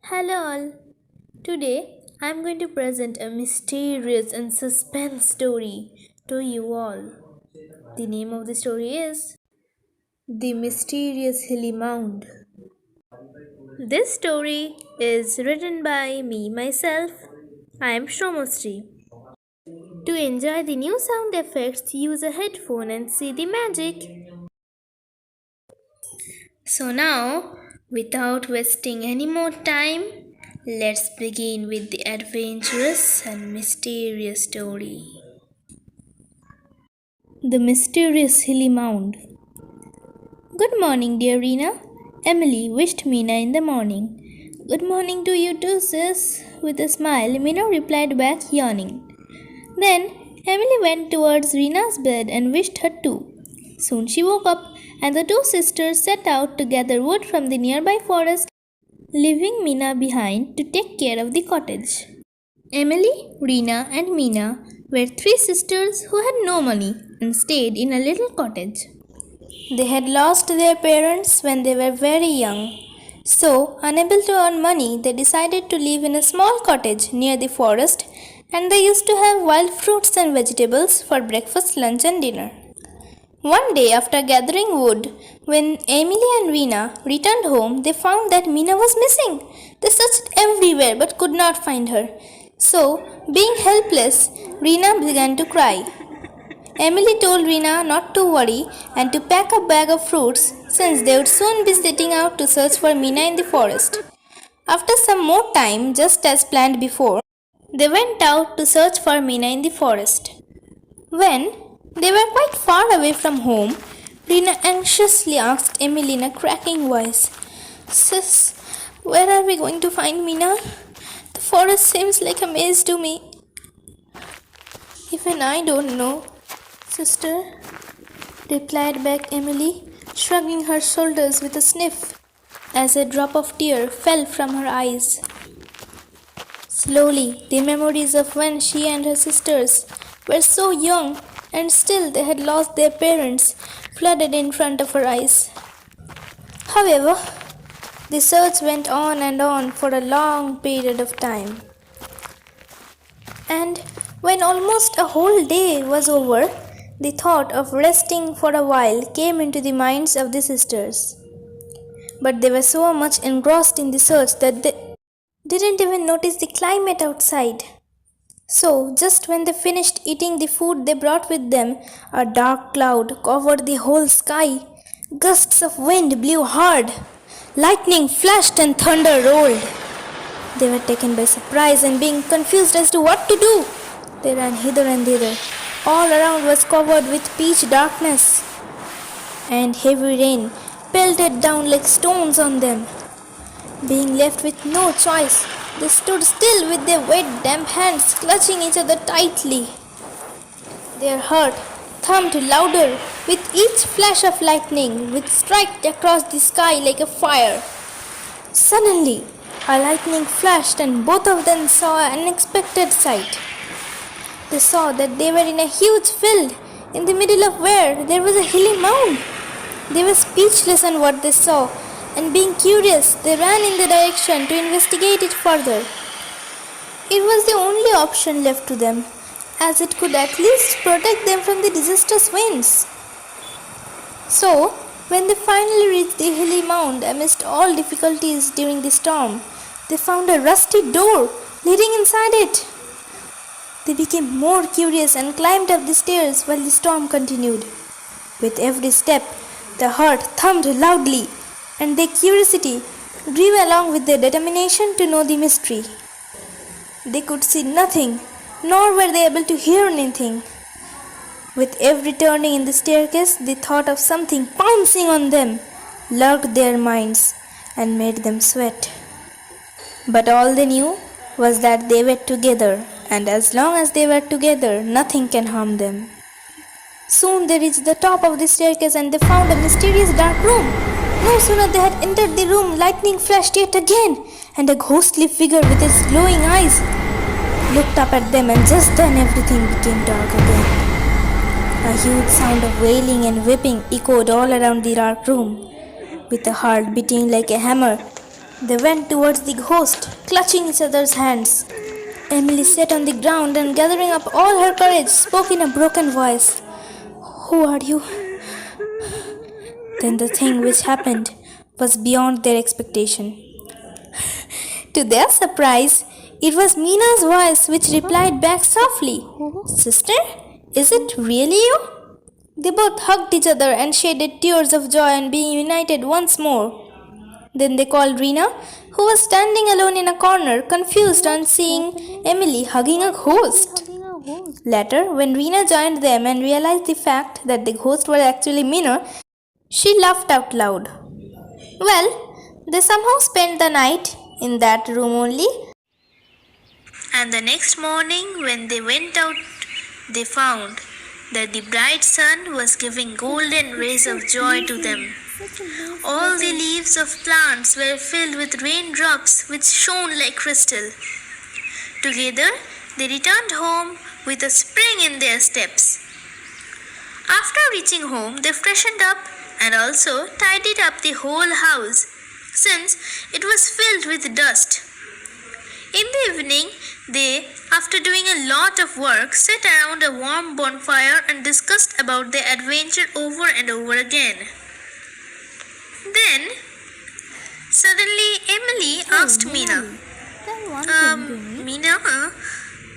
Hello all. Today I am going to present a mysterious and suspense story to you all. The name of the story is The Mysterious Hilly Mound. This story is written by me myself. I am Soumyashri. To enjoy the new sound effects, use a headphone and see the magic. So now, without wasting any more time, let's begin with the adventurous and mysterious story. The Mysterious Hilly Mound. Good morning, dear Rena. Emily wished Mina in the morning. Good morning to you too, sis. With a smile, Mina replied back, yawning. Then Emily went towards Rena's bed and wished her too. Soon she woke up, and the two sisters set out to gather wood from the nearby forest, leaving Mina behind to take care of the cottage. Emily, Rena, and Mina were three sisters who had no money and stayed in a little cottage. They had lost their parents when they were very young. So, unable to earn money, they decided to live in a small cottage near the forest, and they used to have wild fruits and vegetables for breakfast, lunch, and dinner. One day, after gathering wood, when Emily and Rena returned home, they found that Mina was missing. They searched everywhere but could not find her. So, being helpless, Rena began to cry. Emily told Rena not to worry and to pack a bag of fruits since they would soon be setting out to search for Mina in the forest. After some more time, just as planned before, they went out to search for Mina in the forest. When they were quite far away from home, Rena anxiously asked Emily in a cracking voice, "Sis, where are we going to find Mina? The forest seems like a maze to me." "Even I don't know, sister," replied back Emily, shrugging her shoulders with a sniff as a drop of tear fell from her eyes. Slowly, the memories of when she and her sisters were so young and still they had lost their parents flooded in front of her eyes. However, the search went on and on for a long period of time. And when almost a whole day was over, the thought of resting for a while came into the minds of the sisters. But they were so much engrossed in the search that they didn't even notice the climate outside. So, just when they finished eating the food they brought with them, a dark cloud covered the whole sky. Gusts of wind blew hard. Lightning flashed and thunder rolled. They were taken by surprise and being confused as to what to do. They ran hither and thither. All around was covered with pitch darkness, and heavy rain pelted down like stones on them. Being left with no choice, they stood still with their wet, damp hands clutching each other tightly. Their heart thumped louder with each flash of lightning which struck across the sky like a fire. Suddenly, a lightning flashed and both of them saw an unexpected sight. They saw that they were in a huge field, in the middle of where there was a hilly mound. They were speechless on what they saw, and being curious, they ran in the direction to investigate it further. It was the only option left to them, as it could at least protect them from the disastrous winds. So, when they finally reached the hilly mound amidst all difficulties during the storm, they found a rusty door leading inside it. They became more curious and climbed up the stairs while the storm continued. With every step, the heart thumped loudly, and their curiosity grew along with their determination to know the mystery. They could see nothing, nor were they able to hear anything. With every turning in the staircase, the thought of something pouncing on them lurked their minds and made them sweat. But all they knew was that they were together, and as long as they were together, nothing can harm them. Soon they reached the top of the staircase and they found a mysterious dark room. No sooner they had entered the room, lightning flashed yet again, and a ghostly figure with its glowing eyes looked up at them, and just then everything became dark again. A huge sound of wailing and weeping echoed all around the dark room, with a heart beating like a hammer. They went towards the ghost, clutching each other's hands. Emily sat on the ground and, gathering up all her courage, spoke in a broken voice. "Who are you?" Then the thing which happened was beyond their expectation. To their surprise, it was Mina's voice which replied back softly, "Sister, is it really you?" They both hugged each other and shedded tears of joy on being united once more. Then they called Rina, who was standing alone in a corner, confused on seeing Emily hugging a ghost. Later, when Rina joined them and realized the fact that the ghost was actually Mina, she laughed out loud. Well, they somehow spent the night in that room only. And the next morning, when they went out, they found that the bright sun was giving golden rays of joy to them. All the leaves of plants were filled with raindrops which shone like crystal. Together, they returned home with a spring in their steps. After reaching home, they freshened up and also tidied up the whole house, since it was filled with dust. In the evening, they, after doing a lot of work, sat around a warm bonfire and discussed about their adventure over and over again. Then, suddenly Emily asked Mina, Mina,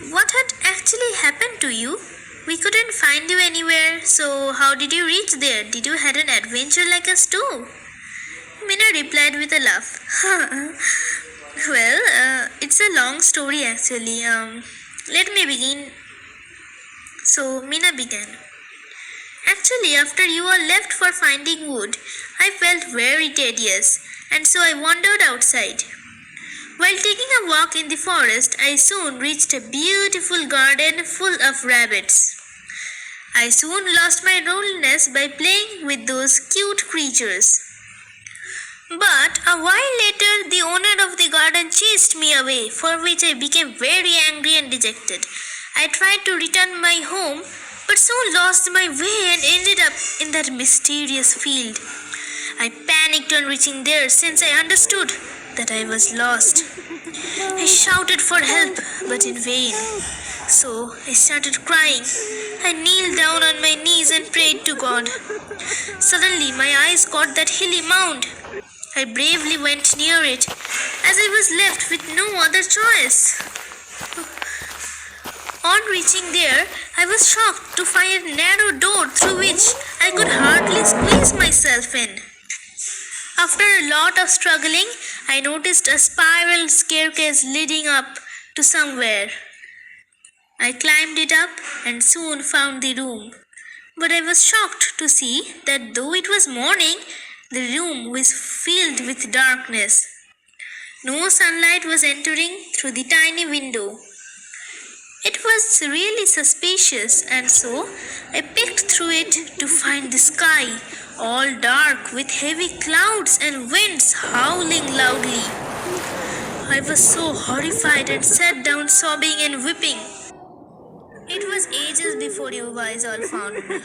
what had actually happened to you? We couldn't find you anywhere, so how did you reach there? Did you had an adventure like us too? Mina replied with a laugh. Well, it's a long story actually. Let me begin. So Mina began. Actually, after you all left for finding wood, I felt very tedious, and so I wandered outside. While taking a walk in the forest, I soon reached a beautiful garden full of rabbits. I soon lost my loneliness by playing with those cute creatures. But a while later, the owner of the garden chased me away, for which I became very angry and dejected. I tried to return my home, but soon lost my way and ended up in that mysterious field. I panicked on reaching there, since I understood that I was lost. I shouted for help, but in vain. So I started crying. I kneeled down on my knees and prayed to God. Suddenly my eyes caught that hilly mound. I bravely went near it, as I was left with no other choice. On reaching there, I was shocked to find a narrow door through which I could hardly squeeze myself in. After a lot of struggling, I noticed a spiral staircase leading up to somewhere. I climbed it up and soon found the room. But I was shocked to see that though it was morning, the room was filled with darkness. No sunlight was entering through the tiny window. It was really suspicious, and so I peeked through it to find the sky all dark with heavy clouds and winds howling loudly. I was so horrified and sat down sobbing and weeping. It was ages before you guys all found me.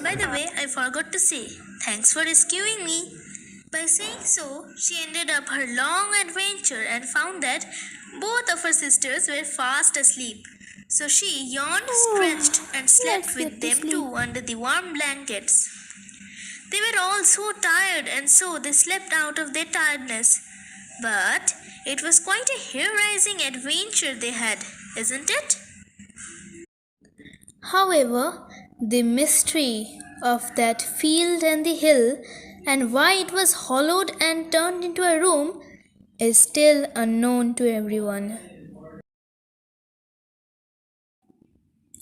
By the way, I forgot to say, thanks for rescuing me. By saying so, she ended up her long adventure and found that both of her sisters were fast asleep. So she yawned, stretched, and slept with them too under the warm blankets. They were all so tired, and so they slept out of their tiredness. But it was quite a hair-raising adventure they had, isn't it? However, the mystery of that field and the hill, and why it was hollowed and turned into a room, is still unknown to everyone.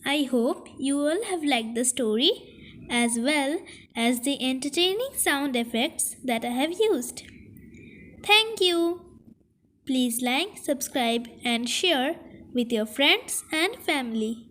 I hope you all have liked the story as well as the entertaining sound effects that I have used. Thank you. Please like, subscribe and share with your friends and family.